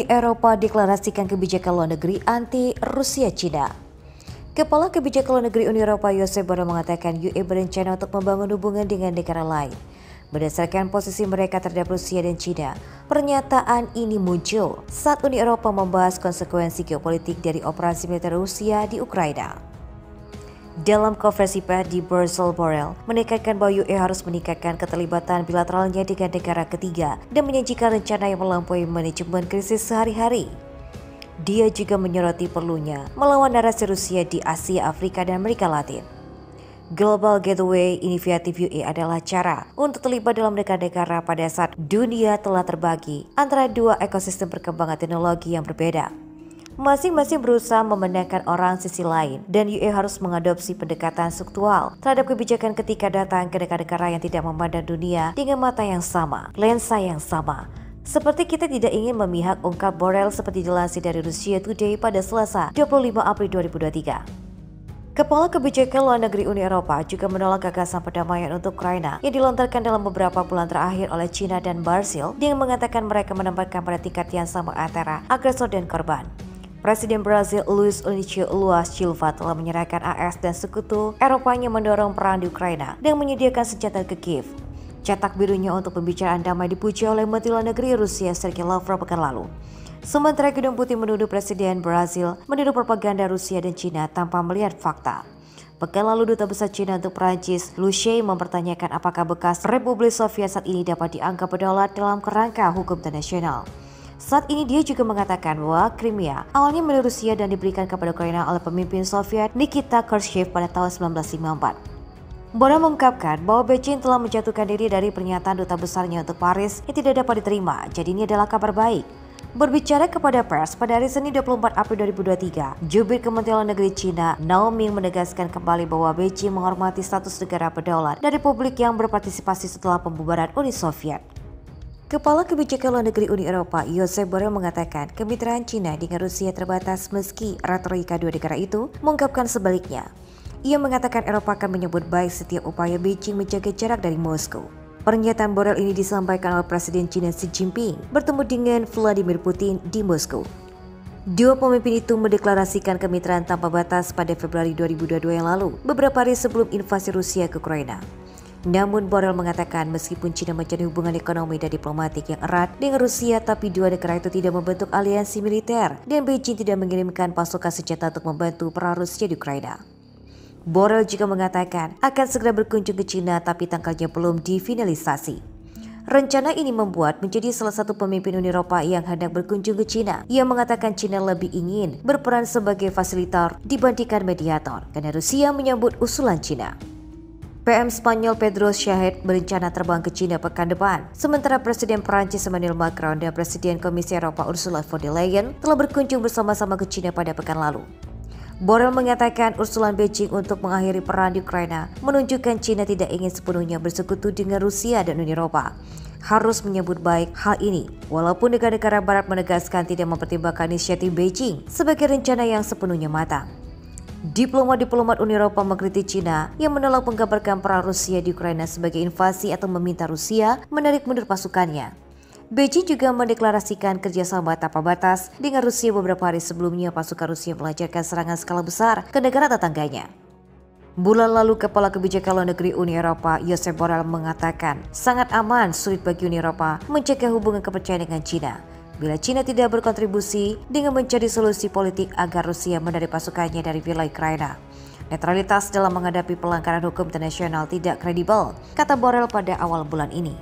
Uni Eropa deklarasikan kebijakan luar negeri anti Rusia Cina. Kepala Kebijakan Luar Negeri Uni Eropa Josep Borrell mengatakan UE berencana untuk membangun hubungan dengan negara lain. Berdasarkan posisi mereka terhadap Rusia dan Cina, pernyataan ini muncul saat Uni Eropa membahas konsekuensi geopolitik dari operasi militer Rusia di Ukraina. Dalam konferensi pers di Brussels, Borrell menekankan bahwa UE harus meningkatkan keterlibatan bilateralnya dengan negara ketiga dan menyajikan rencana yang melampaui manajemen krisis sehari-hari. Dia juga menyoroti perlunya melawan narasi Rusia di Asia, Afrika, dan Amerika Latin. Global Gateway Initiative UE adalah cara untuk terlibat dalam negara-negara pada saat dunia telah terbagi antara dua ekosistem perkembangan teknologi yang berbeda. Masing-masing berusaha memenangkan orang sisi lain, dan UE harus mengadopsi pendekatan struktural terhadap kebijakan ketika datang ke negara-negara yang tidak memandang dunia dengan mata yang sama, lensa yang sama. Seperti kita tidak ingin memihak, ungkap Borrell seperti dilansir dari Russia Today pada Selasa 25 April 2023. Kepala Kebijakan Luar Negeri Uni Eropa juga menolak gagasan perdamaian untuk Ukraina yang dilontarkan dalam beberapa bulan terakhir oleh China dan Brasil dengan mengatakan mereka menempatkan pada tingkat yang sama antara agresor dan korban. Presiden Brasil Luiz Inacio Lula Silva telah menyerahkan AS dan sekutu Eropanya mendorong perang di Ukraina dan menyediakan senjata ke Kiev. Cetak birunya untuk pembicaraan damai dipuji oleh Menteri Luar Negeri Rusia Sergei Lavrov pekan lalu. Sementara Gedung Putih menuduh Presiden Brasil menuduh propaganda Rusia dan Cina tanpa melihat fakta. Pekan lalu Duta Besar Cina untuk Prancis, Lu Xie, mempertanyakan apakah bekas Republik Soviet saat ini dapat dianggap berdaulat dalam kerangka hukum internasional. Saat ini dia juga mengatakan bahwa Crimea awalnya milik Rusia dan diberikan kepada Ukraina oleh pemimpin Soviet Nikita Khrushchev pada tahun 1954. Borrell mengungkapkan bahwa Beijing telah menjatuhkan diri dari pernyataan duta besarnya untuk Paris yang tidak dapat diterima, jadi ini adalah kabar baik. Berbicara kepada pers pada hari Senin 24 April 2023, Jubir Kementerian Luar Negeri Cina Nao Ming menegaskan kembali bahwa Beijing menghormati status negara berdaulat dan republik yang berpartisipasi setelah pembubaran Uni Soviet. Kepala Kebijakan Luar Negeri Uni Eropa Josep Borrell mengatakan kemitraan Cina dengan Rusia terbatas meski retorika dua negara itu mengungkapkan sebaliknya. Ia mengatakan Eropa akan menyambut baik setiap upaya Beijing menjaga jarak dari Moskow. Pernyataan Borrell ini disampaikan oleh Presiden China Xi Jinping bertemu dengan Vladimir Putin di Moskow. Dua pemimpin itu mendeklarasikan kemitraan tanpa batas pada Februari 2022 yang lalu, beberapa hari sebelum invasi Rusia ke Ukraina. Namun Borrell mengatakan meskipun China menjalin hubungan ekonomi dan diplomatik yang erat dengan Rusia, tapi dua negara itu tidak membentuk aliansi militer dan Beijing tidak mengirimkan pasukan senjata untuk membantu perang Rusia di Ukraina. Borrell juga mengatakan akan segera berkunjung ke China tapi tanggalnya belum difinalisasi. Rencana ini membuat menjadi salah satu pemimpin Uni Eropa yang hendak berkunjung ke China. Ia mengatakan China lebih ingin berperan sebagai fasilitator dibandingkan mediator karena Rusia menyambut usulan China. PM Spanyol Pedro Sánchez berencana terbang ke China pekan depan, sementara Presiden Prancis Emmanuel Macron dan Presiden Komisi Eropa Ursula von der Leyen telah berkunjung bersama-sama ke China pada pekan lalu. Borrell mengatakan usulan Beijing untuk mengakhiri perang di Ukraina menunjukkan China tidak ingin sepenuhnya bersekutu dengan Rusia dan Uni Eropa. Harus menyambut baik hal ini, walaupun negara-negara Barat menegaskan tidak mempertimbangkan inisiatif Beijing sebagai rencana yang sepenuhnya matang. Diplomat-diplomat Uni Eropa mengkritik China yang menolak menggambarkan perang Rusia di Ukraina sebagai invasi atau meminta Rusia menarik mundur pasukannya. Beijing juga mendeklarasikan kerjasama tanpa batas dengan Rusia beberapa hari sebelumnya pasukan Rusia melancarkan serangan skala besar ke negara tetangganya. Bulan lalu, Kepala Kebijakan Luar Negeri Uni Eropa Josep Borrell mengatakan sangat aman sulit bagi Uni Eropa menjaga hubungan kepercayaan dengan China bila China tidak berkontribusi dengan mencari solusi politik agar Rusia menarik pasukannya dari wilayah Ukraina. Netralitas dalam menghadapi pelanggaran hukum internasional tidak kredibel, kata Borrell pada awal bulan ini.